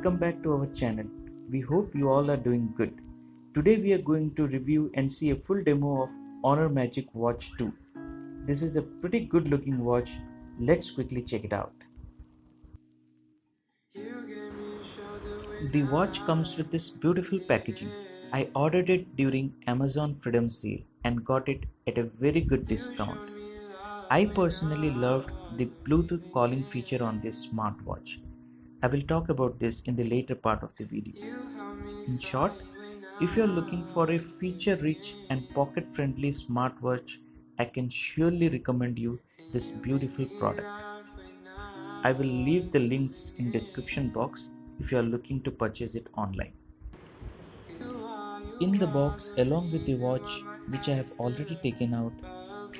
welcome back to our channel. We hope you all are doing good. Today we are going to review and see a full demo of Honor Magic Watch 2. This is a pretty good looking watch. Let's quickly check it out. The watch comes with this beautiful packaging. I ordered it during Amazon Freedom Sale and got it at a very good discount. I personally loved the Bluetooth calling feature on this smartwatch. I will talk about this in the later part of the video. In short, if you are looking for a feature-rich and pocket-friendly smartwatch, I can surely recommend you this beautiful product. I will leave the links in description box if you are looking to purchase it online. In the box along with the watch, which I have already taken out,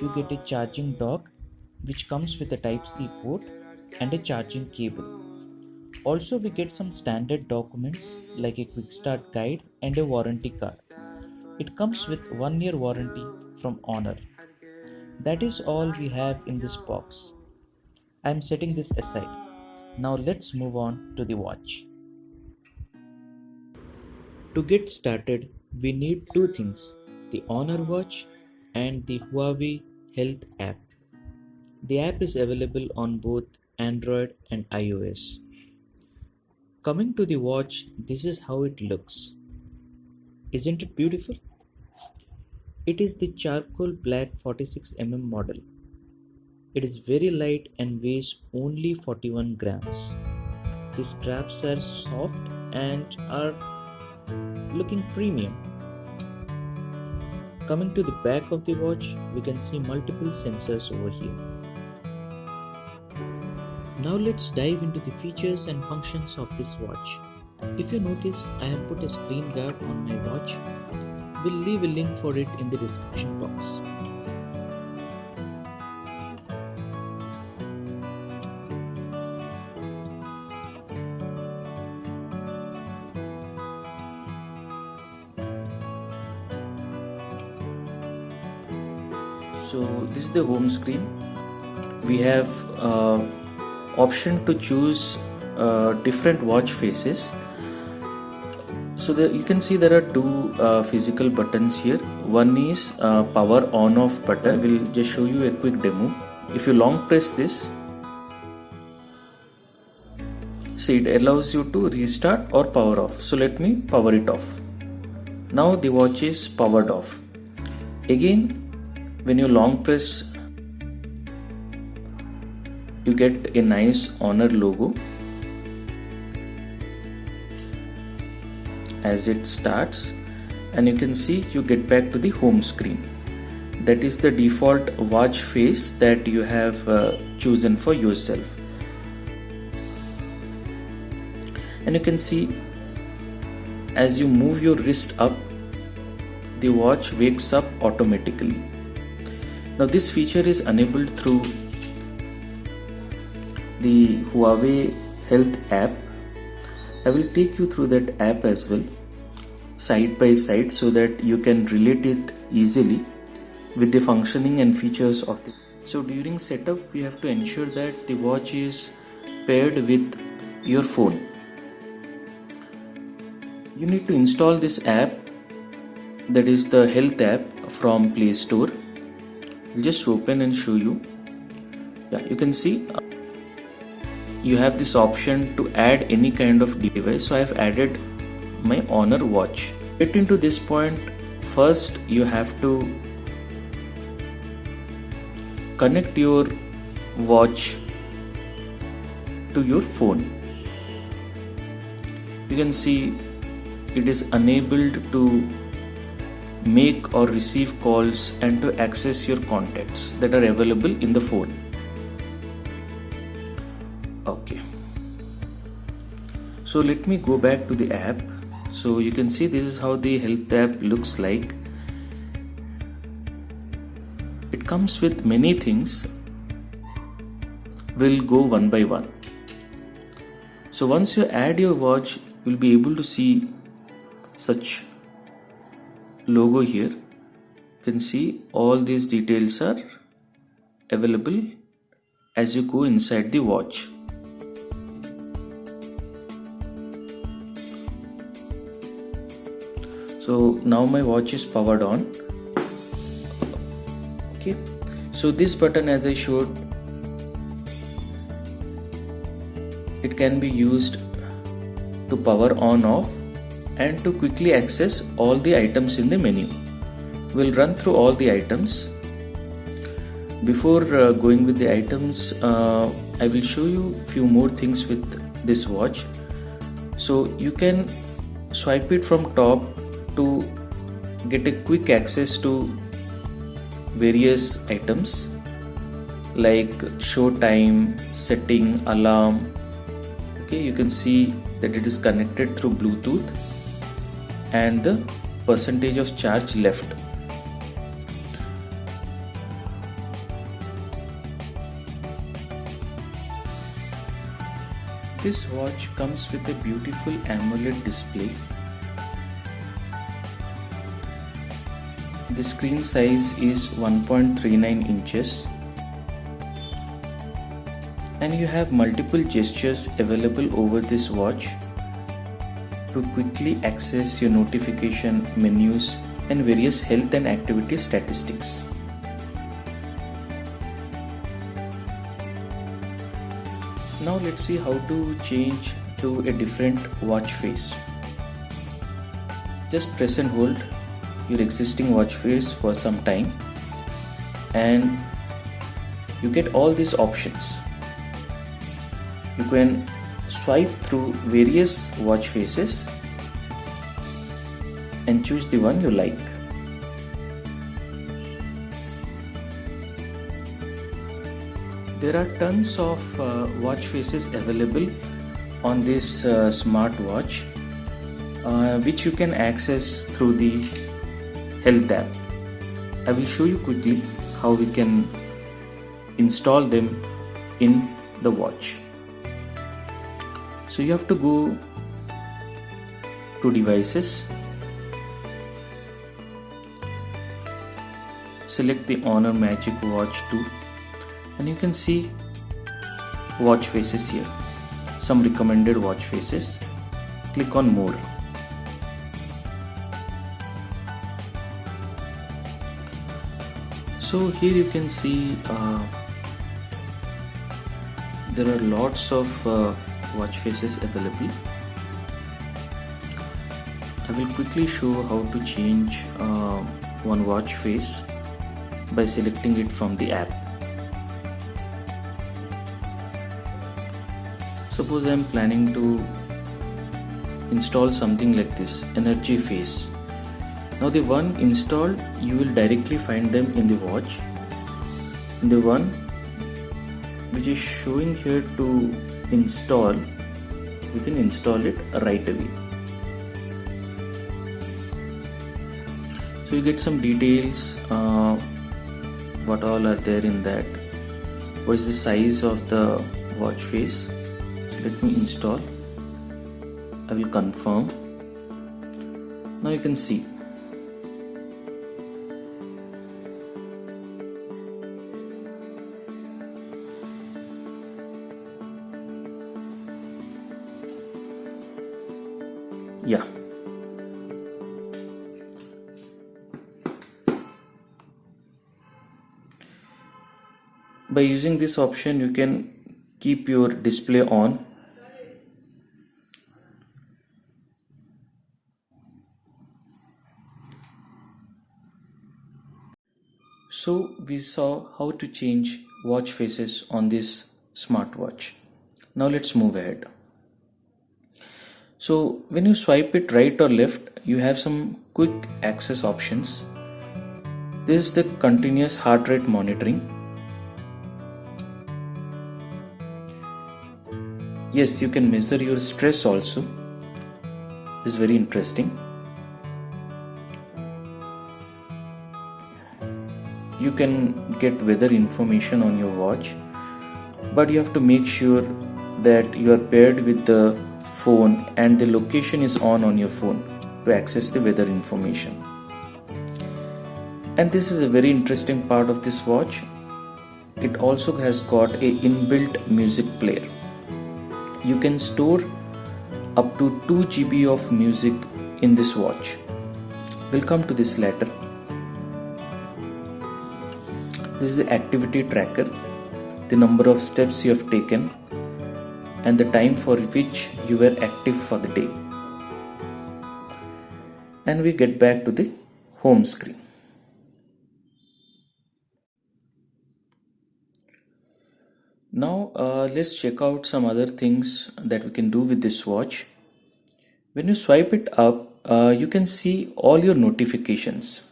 you get a charging dock which comes with a Type-C port and a charging cable. Also, we get some standard documents like a quick start guide and a warranty card. It comes with 1-year warranty from Honor. That is all we have in this box. I am setting this aside. Now let's move on to the watch. To get started, we need two things, the Honor watch and the Huawei Health app. The app is available on both Android and iOS. Coming to the watch, this is how it looks. Isn't it beautiful? It is the charcoal black 46mm model. It is very light and weighs only 41 grams. The straps are soft and are looking premium. Coming to the back of the watch, we can see multiple sensors over here. Now let's dive into the features and functions of this watch. If you notice, I have put a screen guard on my watch. We'll leave a link for it in the description box. So this is the home screen. We have option to choose different watch faces. So you can see there are two physical buttons here. One is power on off button. I will just show you a quick demo. If you long press this, see, it allows you to restart or power off. So let me power it off. Now the watch is powered off. Again, when you long press, you get a nice Honor logo as it starts, and you can see you get back to the home screen. That is the default watch face that you have chosen for yourself. And you can see as you move your wrist up, the watch wakes up automatically. Now this feature is enabled through the Huawei Health app. I will take you through that app as well, side by side, so that you can relate it easily with the functioning and features of the. So during setup, we have to ensure that the watch is paired with your phone. You need to install this app, that is the Health app from Play Store. I'll just open and show you. Yeah, you can see you have this option to add any kind of device. So I have added my Honor watch. Get into this point, first you have to connect your watch to your phone. You can see it is enabled to make or receive calls and to access your contacts that are available in the phone. Okay, so let me go back to the app. So you can see this is how the Health app looks like. It comes with many things. We'll go one by one. So once you add your watch, you'll be able to see such logo here. You can see all these details are available as you go inside the watch. So now my watch is powered on. Okay, so this button, as I showed, it can be used to power on off and to quickly access all the items in the menu. We'll run through all the items. Before going with the items, I will show you few more things with this watch. So you can swipe it from top to get a quick access to various items like show time, setting, alarm. Okay, you can see that it is connected through Bluetooth and the percentage of charge left. This watch comes with a beautiful AMOLED display. The screen size is 1.39 inches and you have multiple gestures available over this watch to quickly access your notification, menus and various health and activity statistics. Now let's see how to change to a different watch face. Just press and hold your existing watch face for some time and you get all these options. You can swipe through various watch faces and choose the one you like. There are tons of watch faces available on this smartwatch, which you can access through the Health app. I will show you quickly how we can install them in the watch. So you have to go to devices, select the Honor Magic Watch 2 and you can see watch faces here, some recommended watch faces. Click on more. So here you can see there are lots of watch faces available. I will quickly show how to change one watch face by selecting it from the app. Suppose I am planning to install something like this, energy face. Now the one installed, you will directly find them in the watch. And the one which is showing here to install, you can install it right away. So you get some details, what all are there in that, what is the size of the watch face. Let me install. I will confirm. Now you can see yeah. By using this option, you can keep your display on. So we saw how to change watch faces on this smartwatch. Now let's move ahead. So when you swipe it right or left, you have some quick access options. This is the continuous heart rate monitoring. Yes, you can measure your stress also. This is very interesting. You can get weather information on your watch, but you have to make sure that you are paired with the phone and the location is on your phone to access the weather information. And this is a very interesting part of this watch. It also has got a inbuilt music player. You can store up to 2 GB of music in this watch. We'll come to this later. This is the activity tracker, the number of steps you have taken and the time for which you were active for the day. And we get back to the home screen. Now let's check out some other things that we can do with this watch. When you swipe it up, you can see all your notifications.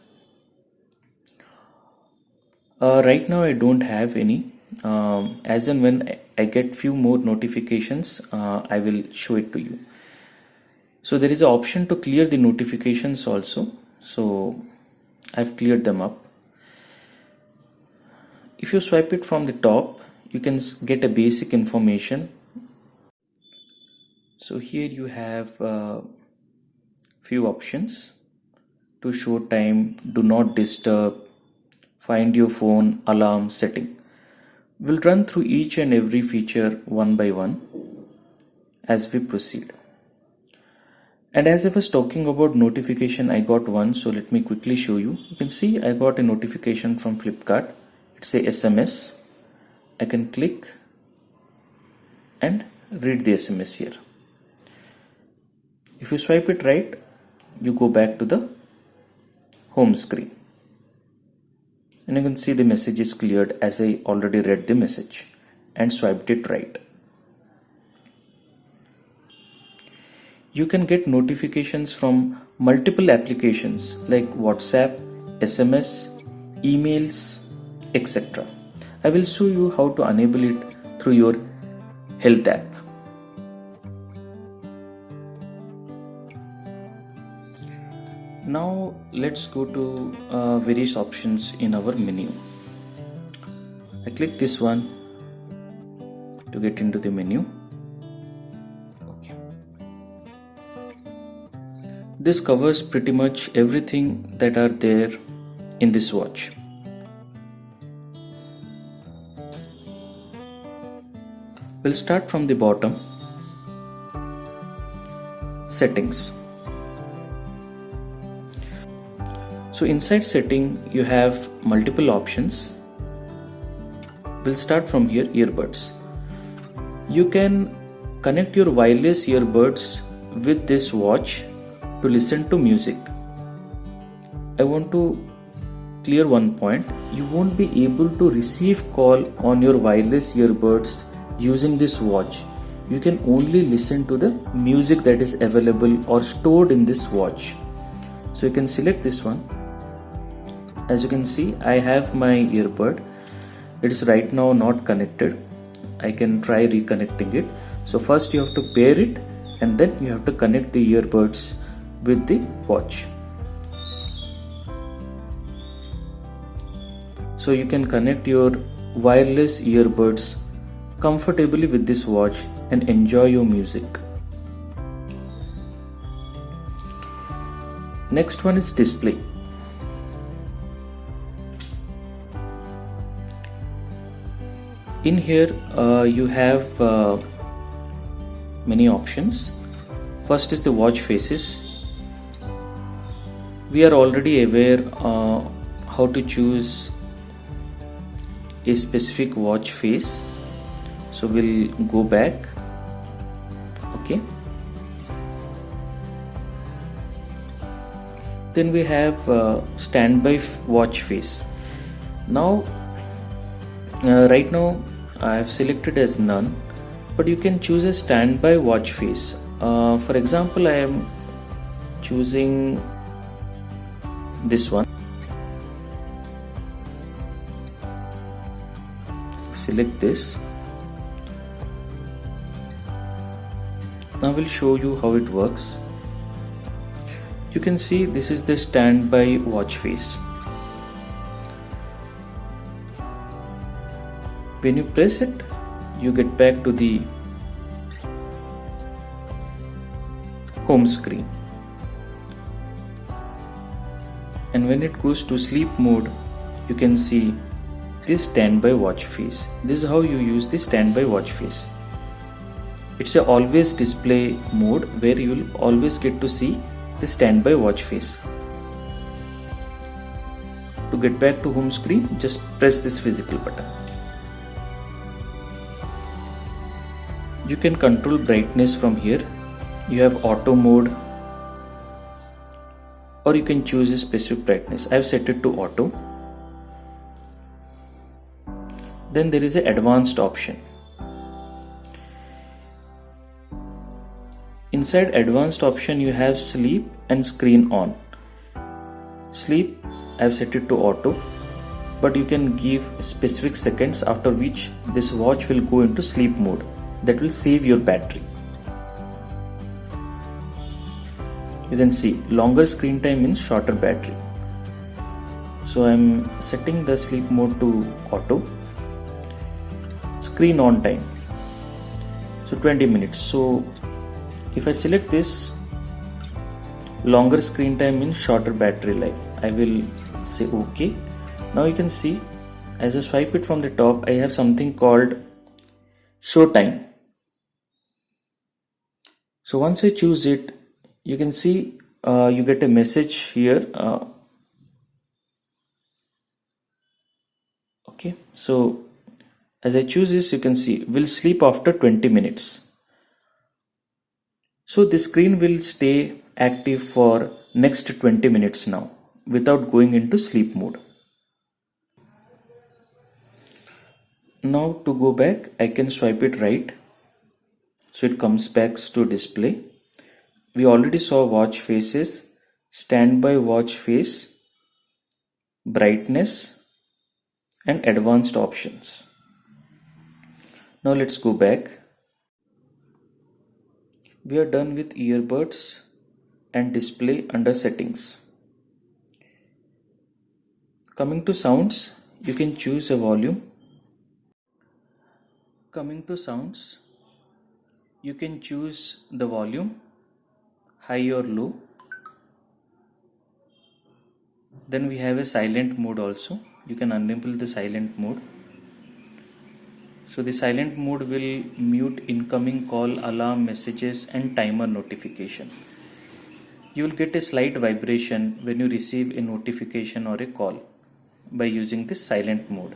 Right now I don't have any. As and when I get few more notifications, I will show it to you. So there is an option to clear the notifications also. So I've cleared them up. If you swipe it from the top, you can get a basic information. So here you have few options: to show time, do not disturb, find your phone, alarm, setting. We'll run through each and every feature one by one as we proceed. And as I was talking about notification, I got one, so let me quickly show you. You can see I got a notification from Flipkart. It's a SMS. I can click and read the SMS here. If you swipe it right, you go back to the home screen. And you can see the message is cleared as I already read the message and swiped it right. You can get notifications from multiple applications like WhatsApp, SMS, emails, etc. I will show you how to enable it through your health app. Now let's go to various options in our menu. I click this one to get into the menu. Okay. This covers pretty much everything that are there in this watch. We'll start from the bottom. Settings. So inside setting you have multiple options. We'll start from here, earbuds. You can connect your wireless earbuds with this watch to listen to music. I want to clear one point. You won't be able to receive call on your wireless earbuds using this watch. You can only listen to the music that is available or stored in this watch. So you can select this one. As you can see, I have my earbud. It is right now not connected. I can try reconnecting it. So first you have to pair it and then you have to connect the earbuds with the watch. So you can connect your wireless earbuds comfortably with this watch and enjoy your music. Next one is display. In here you have many options. First is the watch faces. We are already aware how to choose a specific watch face. So we'll go back. Okay. Then we have standby watch face. Now right now I have selected as none, but you can choose a standby watch face. For example, I am choosing this one. Select this. Now we'll show you how it works. You can see this is the standby watch face. When you press it, you get back to the home screen. And when it goes to sleep mode, you can see this standby watch face. This is how you use the standby watch face. It's a always display mode where you will always get to see the standby watch face. To get back to home screen, just press this physical button. You can control brightness from here. You have auto mode, or you can choose a specific brightness. I have set it to auto. Then there is an advanced option. Inside advanced option you have sleep and screen on. Sleep I have set it to auto, but you can give specific seconds after which this watch will go into sleep mode. That will save your battery. You can see longer screen time means shorter battery. So I am setting the sleep mode to auto. Screen on time, so 20 minutes. So if I select this, longer screen time means shorter battery life. I will say OK. Now you can see as I swipe it from the top, I have something called show time. So once I choose it, you can see you get a message here. Okay, so as I choose this, you can see will sleep after 20 minutes. So the screen will stay active for next 20 minutes now without going into sleep mode. Now to go back, I can swipe it right. So it comes back to display. We already saw watch faces, standby watch face, brightness, and advanced options. Now let's go back. We are done with earbuds and display under settings. Coming to sounds, you can choose a volume. Coming to sounds, you can choose the volume, high or low. Then we have a silent mode also. You can enable the silent mode. So the silent mode will mute incoming call, alarm, messages and timer notification. You will get a slight vibration when you receive a notification or a call by using this silent mode.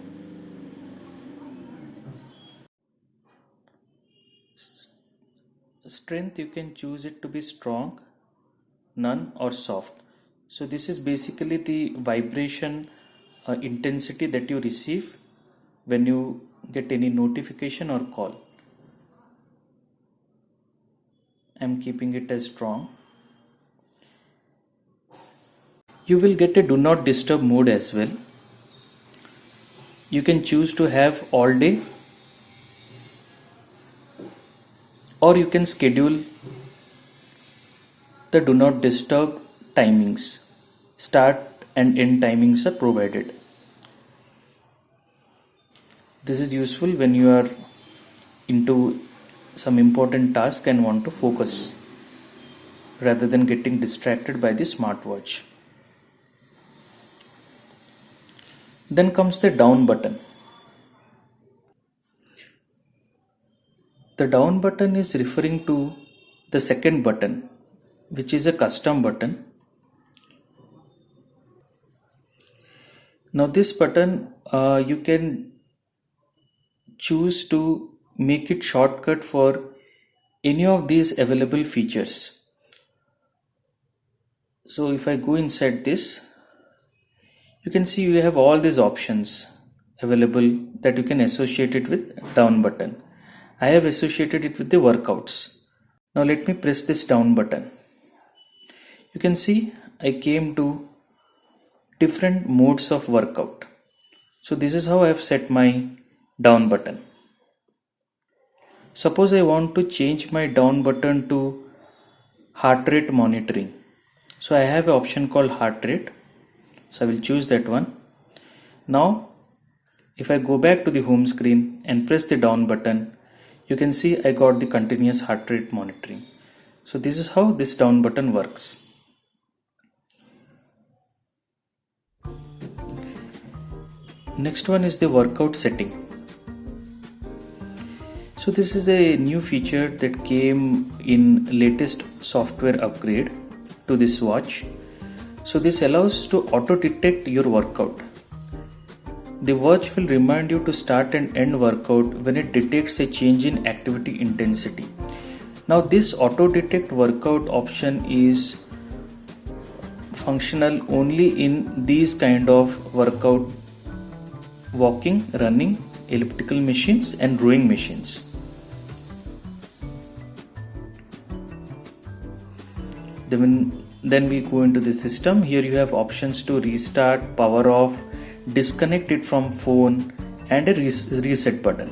Strength, you can choose it to be strong, none or soft. So this is basically the vibration intensity that you receive when you get any notification or call. I'm keeping it as strong. You will get a do not disturb mode as well. You can choose to have all day, or you can schedule the do not disturb timings. Start and end timings are provided. This is useful when you are into some important task and want to focus rather than getting distracted by the smartwatch. Then comes the down button. The down button is referring to the second button, which is a custom button. Now this button you can choose to make it shortcut for any of these available features. So if I go inside this, you can see you have all these options available that you can associate it with down button. I have associated it with the workouts. Now let me press this down button. You can see I came to different modes of workout. So this is how I have set my down button. Suppose I want to change my down button to heart rate monitoring. So I have an option called heart rate. So I will choose that one. Now if I go back to the home screen and press the down button, you can see I got the continuous heart rate monitoring. So this is how this down button works. Next one is the workout setting. So this is a new feature that came in latest software upgrade to this watch. So this allows to auto detect your workout. The watch will remind you to start and end workout when it detects a change in activity intensity. Now this auto detect workout option is functional only in these kind of workout: walking, running, elliptical machines and rowing machines. Then we go into the system. Here you have options to restart, power off, disconnect it from phone and a reset button.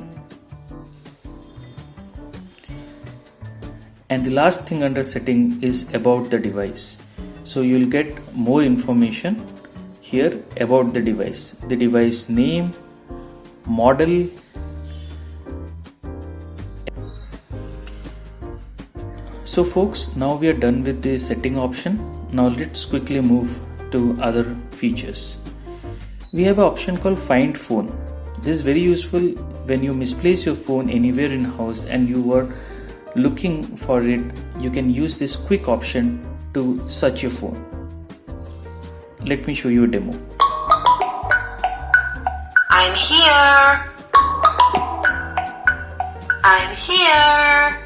And the last thing under setting is about the device. So you'll get more information here about the device name, model. So folks, now we are done with the setting option. Now let's quickly move to other features. We have an option called Find Phone. This is very useful when you misplace your phone anywhere in house and you were looking for it. You can use this quick option to search your phone. Let me show you a demo. I'm here. I'm here.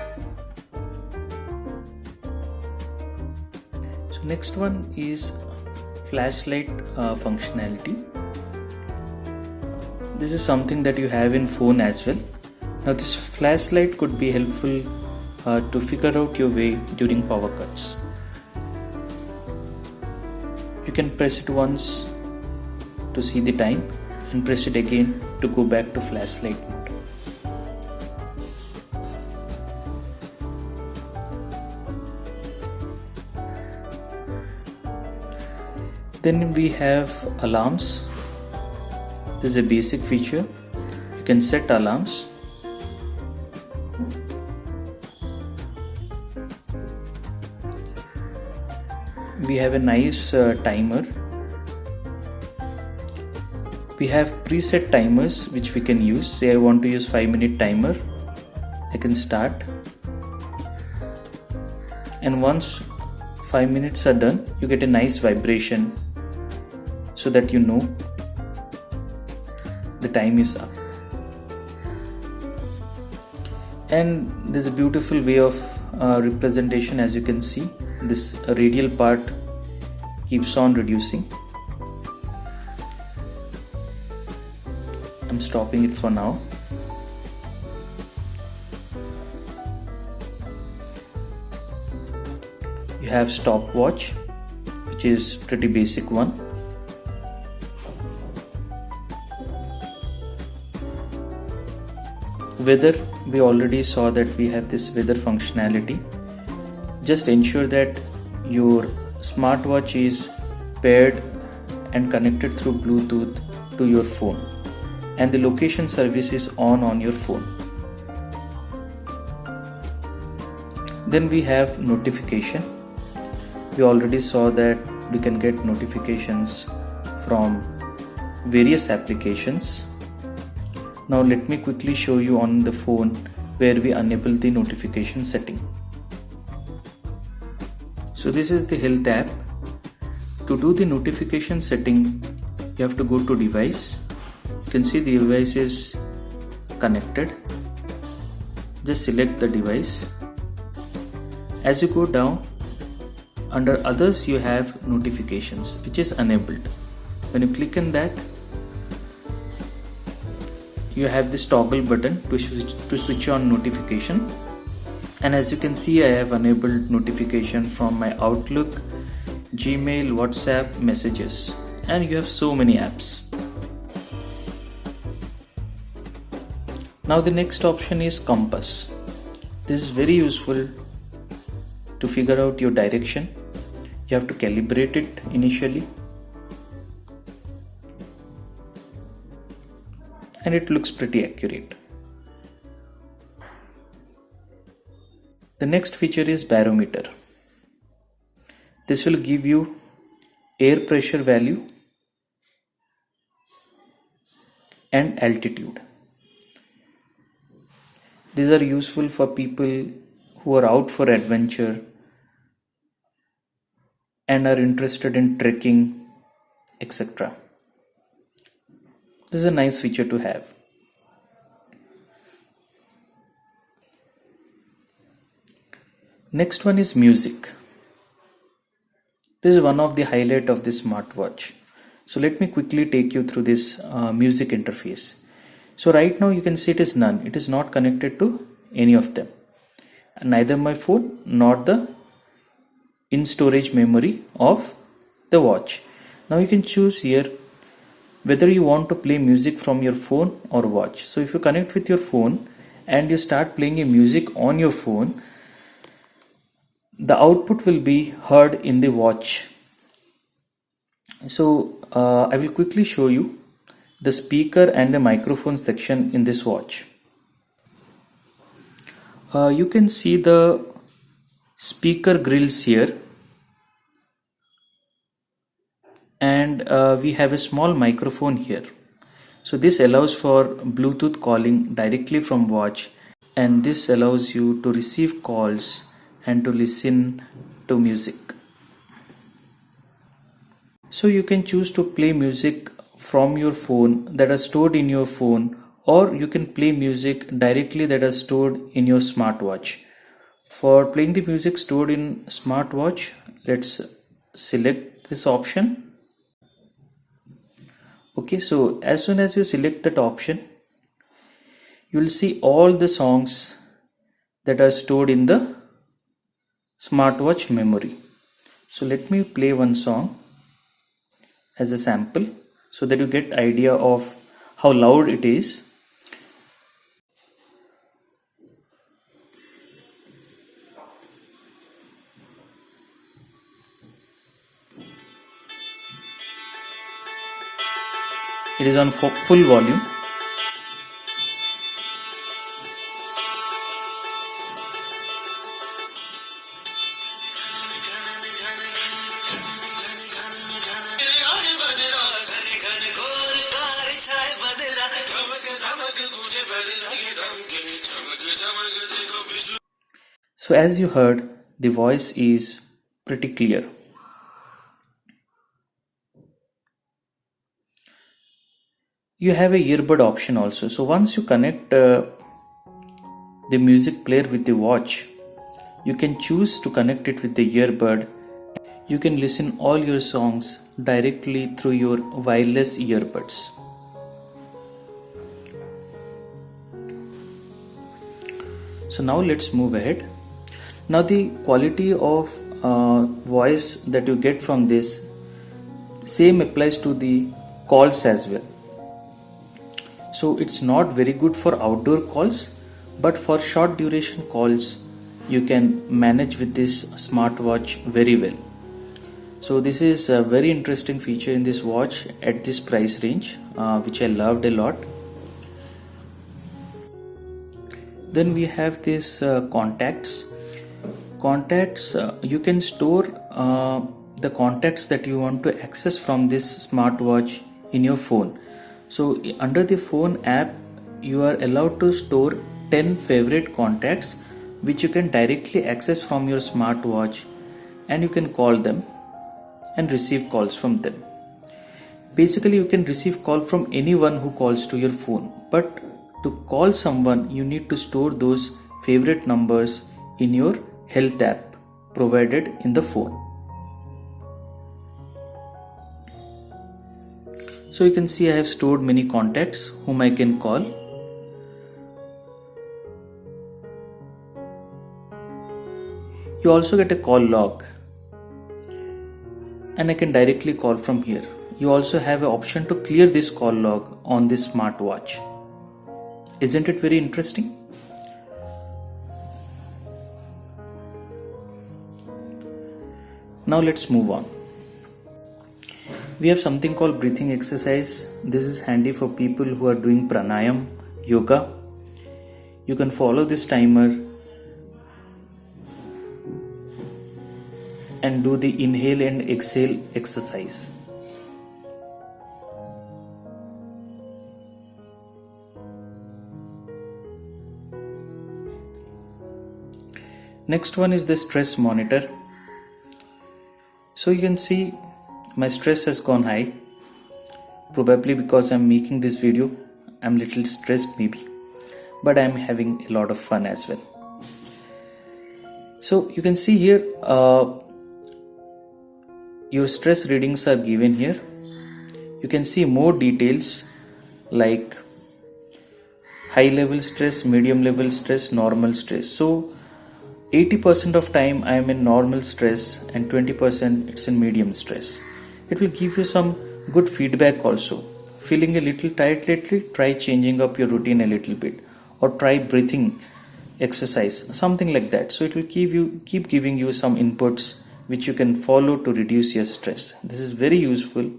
So next one is flashlight functionality. This is something that you have in phone as well. Now this flashlight could be helpful to figure out your way during power cuts. You can press it once to see the time and press it again to go back to flashlight mode. Then we have alarms. This is a basic feature. You can set alarms. We have a nice timer. We have preset timers which we can use. Say I want to use 5-minute timer. I can start. And once 5 minutes are done, you get a nice vibration so that you know the time is up. And there's a beautiful way of representation. As you can see, this radial part keeps on reducing. I'm stopping it for now. You have stopwatch, which is pretty basic one. Weather, we already saw that we have this weather functionality. Just ensure that your smartwatch is paired and connected through Bluetooth to your phone, and the location service is on your phone. Then we have notification. We already saw that we can get notifications from various applications. Now let me quickly show you on the phone where we enable the notification setting. So this is the health app. To do the notification setting, you have to go to device. You can see the device is connected. Just select the device. As you go down, under others you have notifications, which is enabled. When you click on that, you have this toggle button to switch on notification. And as you can see, I have enabled notification from my Outlook, Gmail, WhatsApp, messages, and you have so many apps. Now the next option is compass. This is very useful to figure out your direction. You have to calibrate it initially, and it looks pretty accurate. The next feature is barometer. This will give you air pressure value and altitude. These are useful for people who are out for adventure and are interested in trekking, etc. This is a nice feature to have. Next one is music. This is one of the highlight of this smartwatch. So let me quickly take you through this music interface. So right now you can see it is none. It is not connected to any of them. Neither my phone nor the in storage memory of the watch. Now you can choose here whether you want to play music from your phone or watch. So if you connect with your phone and you start playing a music on your phone, the output will be heard in the watch. So I will quickly show you the speaker and the microphone section in this watch. You can see the speaker grills here, and we have a small microphone here. So this allows for Bluetooth calling directly from watch, and this allows you to receive calls and to listen to music. So you can choose to play music from your phone that are stored in your phone, or you can play music directly that are stored in your smartwatch. For playing the music stored in smartwatch, let's select this option. Okay, so as soon as you select that option, you will see all the songs that are stored in the smartwatch memory. So let me play one song as a sample so that you get idea of how loud it is. It is on full volume. So as you heard, the voice is pretty clear. You have a earbud option also. So once you connect the music player with the watch, you can choose to connect it with the earbud. You can listen all your songs directly through your wireless earbuds. So now let's move ahead. Now the quality of voice that you get from this same applies to the calls as well. So it's not very good for outdoor calls, but for short duration calls you can manage with this smartwatch very well. So this is a very interesting feature in this watch at this price range, which I loved a lot. Then we have this contacts. You can store the contacts that you want to access from this smartwatch in your phone. So under the phone app, you are allowed to store 10 favorite contacts which you can directly access from your smartwatch, and you can call them and receive calls from them. Basically, you can receive call from anyone who calls to your phone, but to call someone you need to store those favorite numbers in your health app provided in the phone. So you can see I have stored many contacts whom I can call. You also get a call log, and I can directly call from here. You also have an option to clear this call log on this smartwatch. Isn't it very interesting? Now let's move on. We have something called breathing exercise. This is handy for people who are doing pranayam, yoga. You can follow this timer and do the inhale and exhale exercise. Next one is the stress monitor. So you can see my stress has gone high. Probably because I'm making this video, I'm a little stressed maybe, but I'm having a lot of fun as well. So you can see here, your stress readings are given here. You can see more details like high level stress, medium level stress, normal stress. So 80% of time I am in normal stress and 20% it's in medium stress. It will give you some good feedback also. Feeling a little tired lately, try changing up your routine a little bit, or try breathing exercise, something like that. So it will keep giving you some inputs which you can follow to reduce your stress. This is very useful.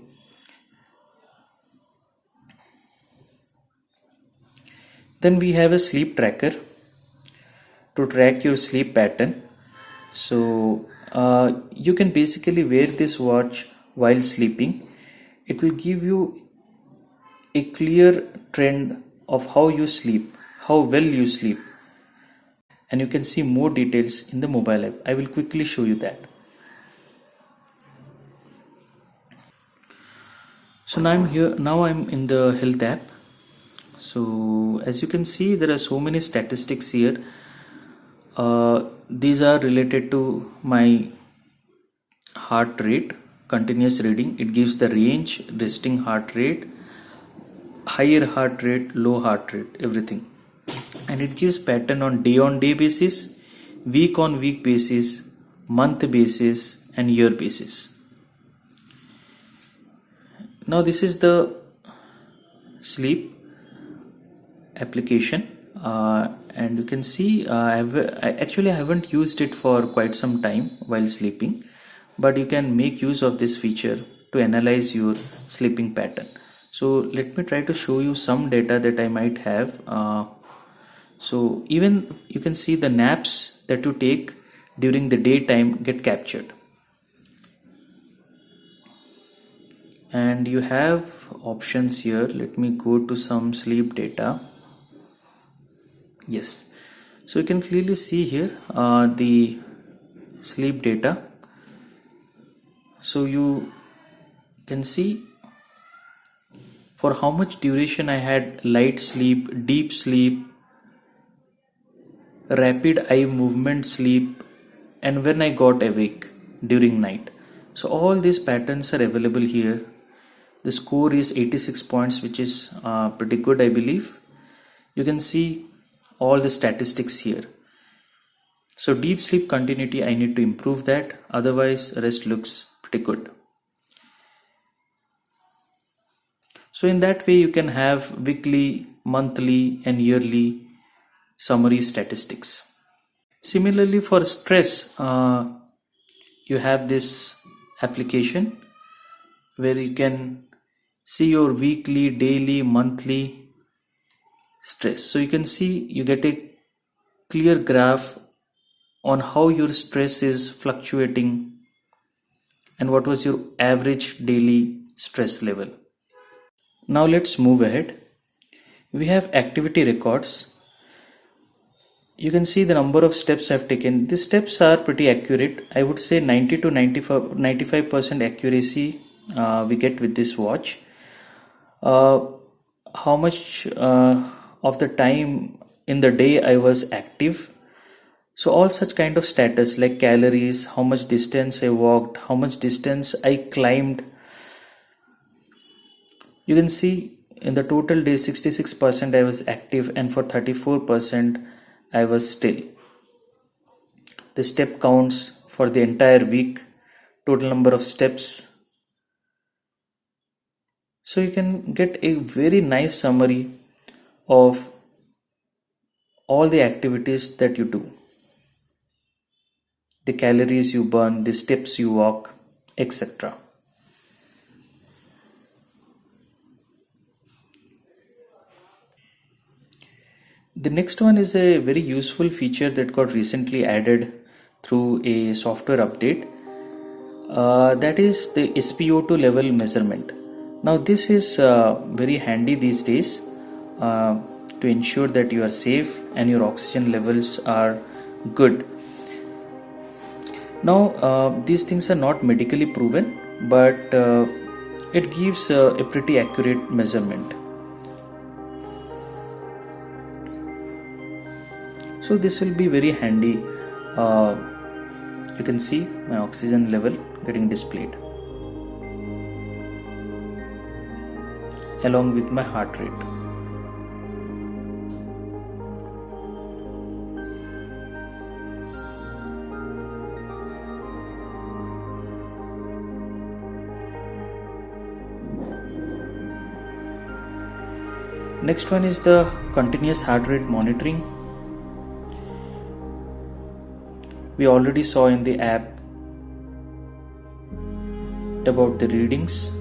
Then we have a sleep tracker to track your sleep pattern. So you can basically wear this watch while sleeping. It will give you a clear trend of how you sleep, how well you sleep, and you can see more details in the mobile app. I will quickly show you that. So now I'm in the health app. So as you can see, there are so many statistics here. These are related to my heart rate, continuous reading. It gives the range, resting heart rate, higher heart rate, low heart rate, everything. And it gives pattern on day basis, week on week basis, month basis, and year basis. Now this is the sleep application, and you can see I haven't used it for quite some time while sleeping, but you can make use of this feature to analyze your sleeping pattern. So let me try to show you some data that I might have. So even you can see the naps that you take during the daytime get captured, and you have options here. Let me go to some sleep data. Yes, so you can clearly see here the sleep data. So you can see for how much duration I had light sleep, deep sleep, rapid eye movement sleep, and when I got awake during night. So all these patterns are available here. The score is 86 points, which is pretty good, I believe. You can see all the statistics here. So deep sleep continuity, I need to improve that. Otherwise, rest looks pretty good. So in that way, you can have weekly, monthly, and yearly summary statistics. Similarly, for stress, you have this application where you can see your weekly, daily, monthly stress. So you can see, you get a clear graph on how your stress is fluctuating and what was your average daily stress level. Now let's move ahead. We have activity records. You can see the number of steps I've taken. These steps are pretty accurate. I would say 90 to 95% accuracy we get with this watch. How much of the time in the day I was active. So all such kind of status like calories, how much distance I walked, how much distance I climbed. You can see in the total day 66% I was active, and for 34% I was still. The step counts for the entire week, total number of steps. So you can get a very nice summary of all the activities that you do, the calories you burn, the steps you walk, etc. The next one is a very useful feature that got recently added through a software update. That is the SpO2 level measurement. Now this is very handy these days to ensure that you are safe and your oxygen levels are good. Now these things are not medically proven, but It gives a pretty accurate measurement. So this will be very handy. Uh, you can see my oxygen level getting displayed along with my heart rate. Next one is the continuous heart rate monitoring. We already saw in the app about the readings,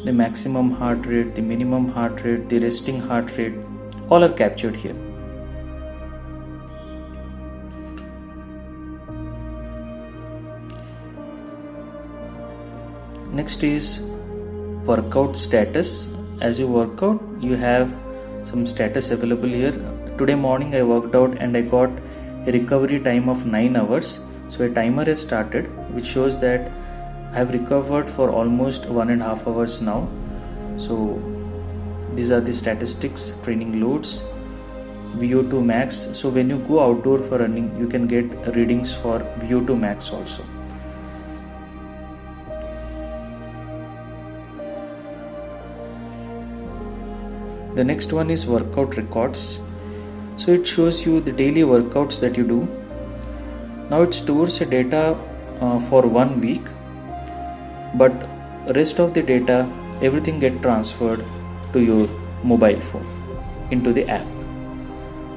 the maximum heart rate, the minimum heart rate, the resting heart rate, all are captured here. Next is workout status. As you work out, you have some status available here. Today morning I worked out and I got a recovery time of 9 hours. So a timer has started which shows that I have recovered for almost 1.5 hours now. So these are the statistics, training loads, VO2 max. So when you go outdoor for running, you can get readings for VO2 max also. The next one is workout records. So it shows you the daily workouts that you do. Now it stores a data for 1 week, but rest of the data, everything get transferred to your mobile phone into the app.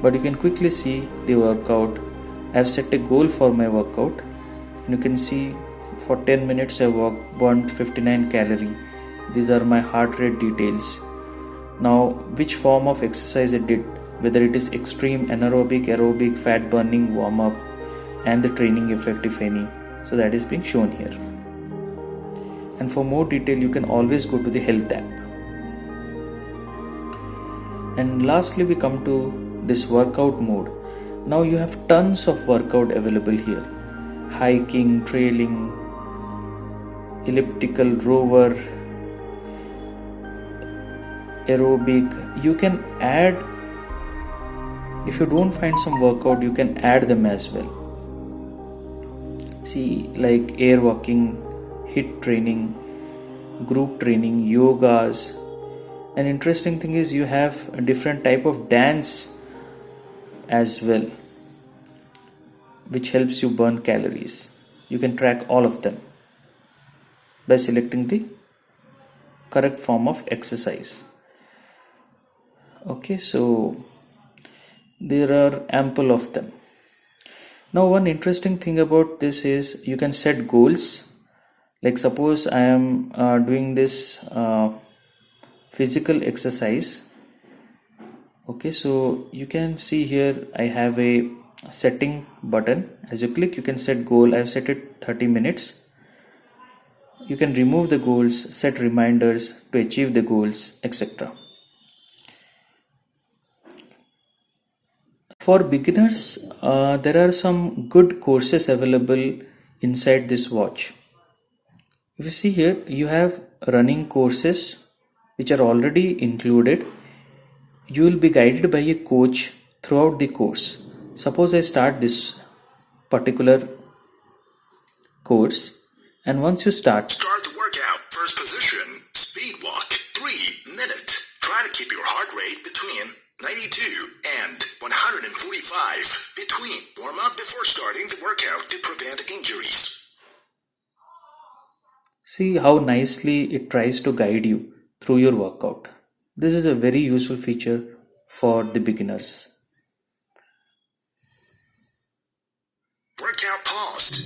But you can quickly see the workout. I have set a goal for my workout. You can see for 10 minutes I burned 59 calories. These are my heart rate details. Now which form of exercise I did, whether it is extreme, anaerobic, aerobic, fat burning, warm up, and the training effect if any. So that is being shown here. And for more detail you can always go to the health app. And lastly we come to this workout mode. Now you have tons of workout available here. Hiking, trailing, elliptical, rower, aerobic. You can add, if you don't find some workout, you can add them as well. See, like air walking, HIIT training, group training, yogas. An interesting thing is you have a different type of dance as well, which helps you burn calories. You can track all of them by selecting the correct form of exercise. Okay, so there are ample of them. Now one interesting thing about this is you can set goals. Like suppose I am doing this physical exercise. Okay, so you can see here I have a setting button. As you click, you can set goal. I've set it 30 minutes. You can remove the goals, set reminders to achieve the goals, etc. For beginners, there are some good courses available inside this watch. If you see here, you have running courses which are already included. You will be guided by a coach throughout the course. Suppose I start this particular course, and once you start the workout. First position, speed walk, 3 minutes. Try to keep your heart rate between 92 and 145 between. Warm up before starting the workout to prevent injuries. see how nicely it tries to guide you through your workout. This is a very useful feature for the beginners. Workout paused.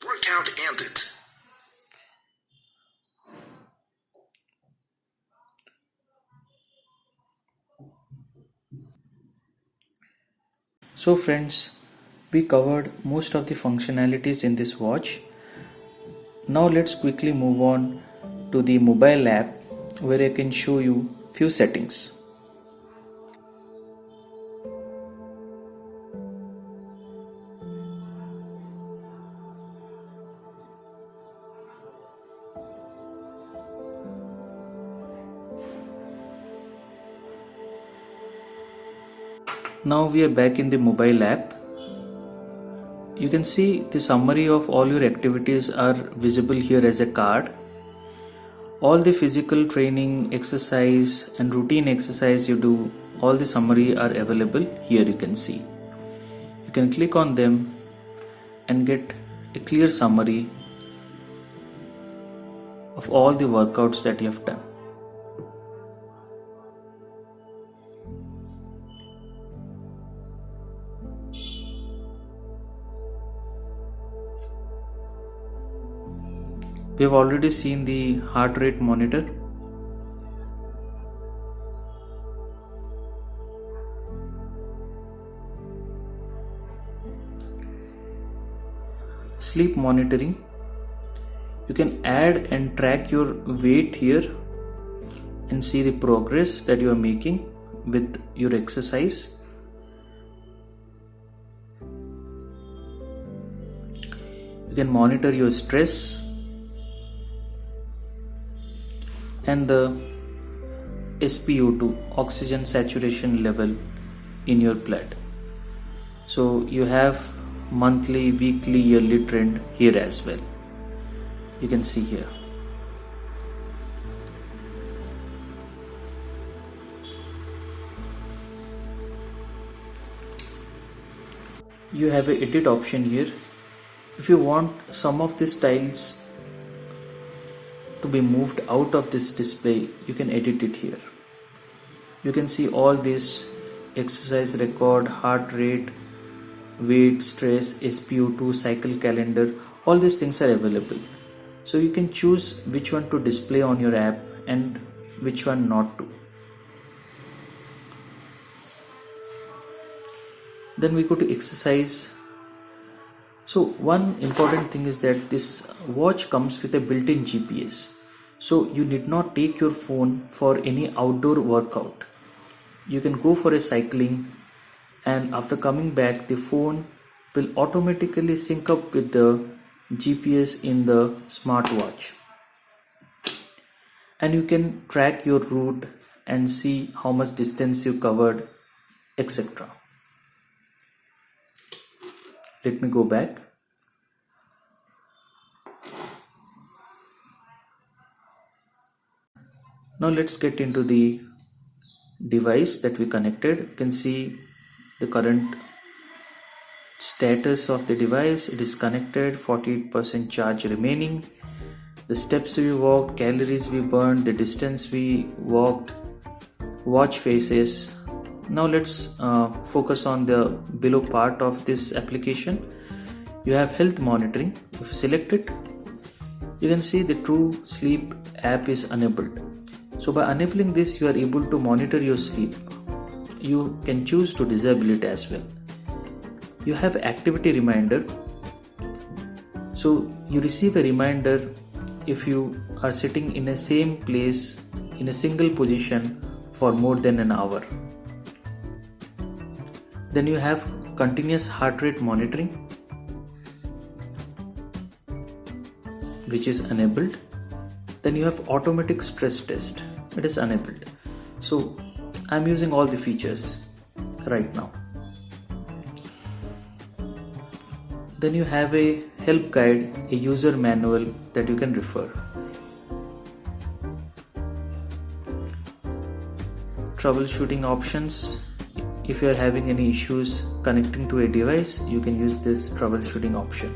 Workout ended. So friends, we covered most of the functionalities in this watch. Now let's quickly move on to the mobile app where I can show you few settings. Now we are back in the mobile app. You can see the summary of all your activities are visible here as a card. All the physical training, exercise and routine exercise you do, all the summary are available here. You can see. You can click on them and get a clear summary of all the workouts that you have done. We have already seen the heart rate monitor. Sleep monitoring. You can add and track your weight here and see the progress that you are making with your exercise. You can monitor your stress and the SpO2, oxygen saturation level in your blood. So you have monthly, weekly, yearly trend here as well. You can see here. You have a edit option here. If you want some of these tiles to be moved out of this display, you can edit it here. You can see all this exercise record, heart rate, weight, stress, SpO2, cycle calendar, all these things are available. So you can choose which one to display on your app and which one not to. Then we go to exercise. So one important thing is that this watch comes with a built-in GPS. So you need not take your phone for any outdoor workout. You can go for a cycling and after coming back the phone will automatically sync up with the GPS in the smartwatch. And you can track your route and see how much distance you covered, etc. Let me go back. Now let's get into the device that we connected. You can see the current status of the device. It is connected, 48% charge remaining. The steps we walked, calories we burned, the distance we walked, watch faces. Now let's focus on the below part of this application. You have health monitoring. If you select it, you can see the True Sleep app is enabled. So by enabling this, you are able to monitor your sleep. You can choose to disable it as well. You have activity reminder. So you receive a reminder if you are sitting in a same place in a single position for more than an hour. Then you have continuous heart rate monitoring, which is enabled. Then you have automatic stress test. It is enabled. So I'm using all the features right now. Then you have a help guide, a user manual that you can refer. Troubleshooting options. If you are having any issues connecting to a device, you can use this troubleshooting option.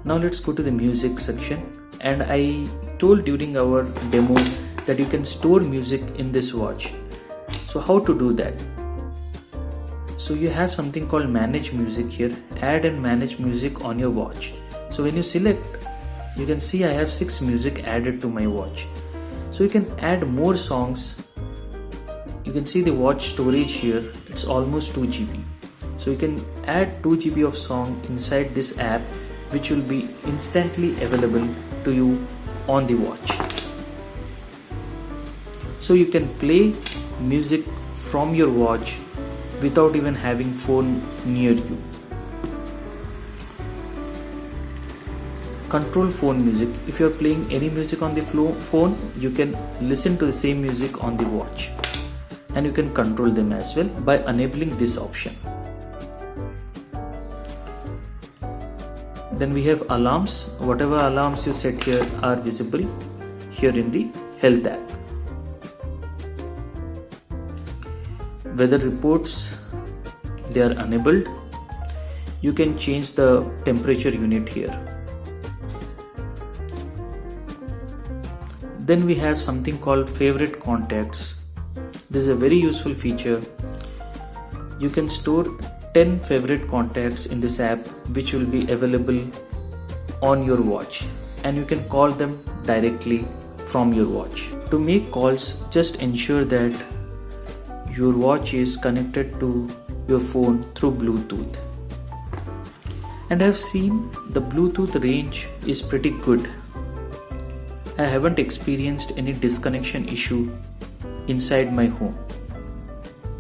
Now let's go to the music section. And I told during our demo that you can store music in this watch. So how to do that? So you have something called manage music here. Add and manage music on your watch. So when you select, you can see I have 6 music added to my watch. So you can add more songs. You can see the watch storage here. It's almost 2 GB. So you can add 2 GB of song inside this app, which will be instantly available to you on the watch. So you can play music from your watch without even having phone near you. Control phone music. If you are playing any music on the phone, you can listen to the same music on the watch. and you can control them as well by enabling this option. Then we have alarms. Whatever alarms you set here are visible here in the health app. Weather reports, they are enabled. You can change the temperature unit here. Then we have something called favorite contacts. This is a very useful feature. You can store 10 favorite contacts in this app which will be available on your watch, and you can call them directly from your watch. To make calls, just ensure that your watch is connected to your phone through Bluetooth. And I've seen the Bluetooth range is pretty good. I haven't experienced any disconnection issue inside my home.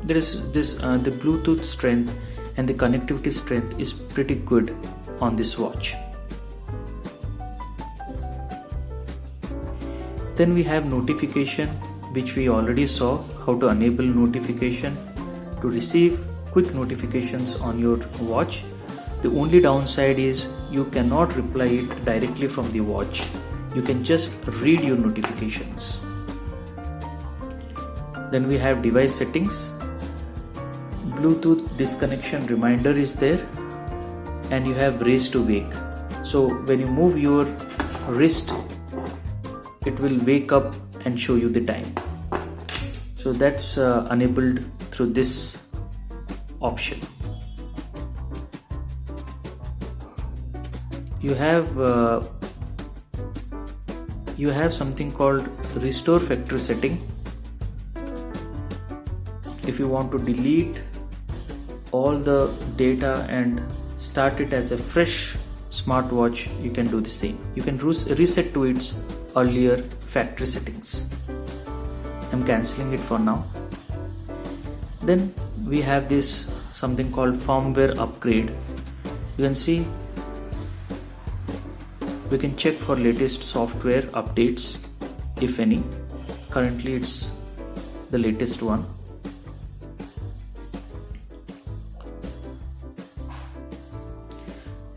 There is the Bluetooth strength and the connectivity strength is pretty good on this watch. Then we have notification, which we already saw how to enable notification to receive quick notifications on your watch. The only downside is you cannot reply it directly from the watch. You can just read your notifications. Then we have device settings. Bluetooth disconnection reminder is there, and you have raise to wake. So when you move your wrist, it will wake up and show you the time. So that's enabled through this option. You have something called restore factory setting. If you want to delete all the data and start it as a fresh smartwatch, you can do the same. You can reset to its earlier factory settings. I'm cancelling it for now. Then we have this something called firmware upgrade. You can see we can check for latest software updates, if any. Currently it's the latest one.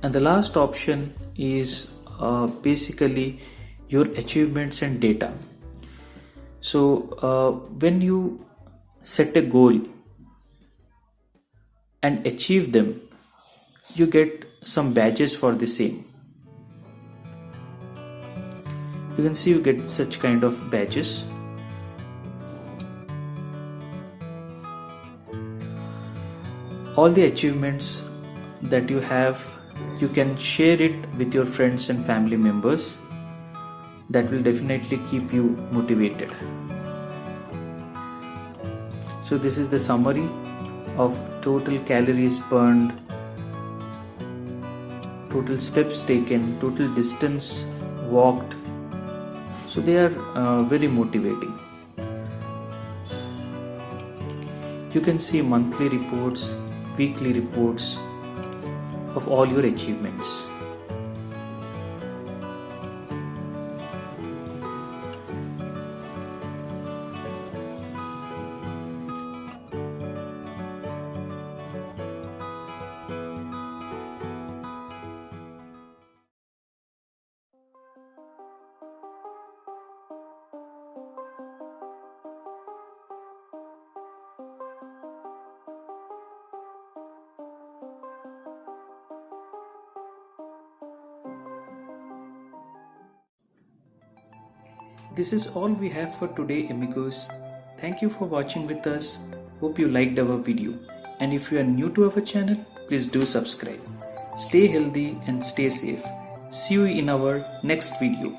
And the last option is basically your achievements and data. So when you set a goal and achieve them, you get some badges for the same. You can see you get such kind of badges. All the achievements that you have, you can share it with your friends and family members. That will definitely keep you motivated. So this is the summary of total calories burned, total steps taken, total distance walked. So they are very motivating. You can see monthly reports, weekly reports of all your achievements. This is all we have for today, amigos. Thank you for watching with us. Hope you liked our video. And if you are new to our channel, please do subscribe. Stay healthy and stay safe. See you in our next video.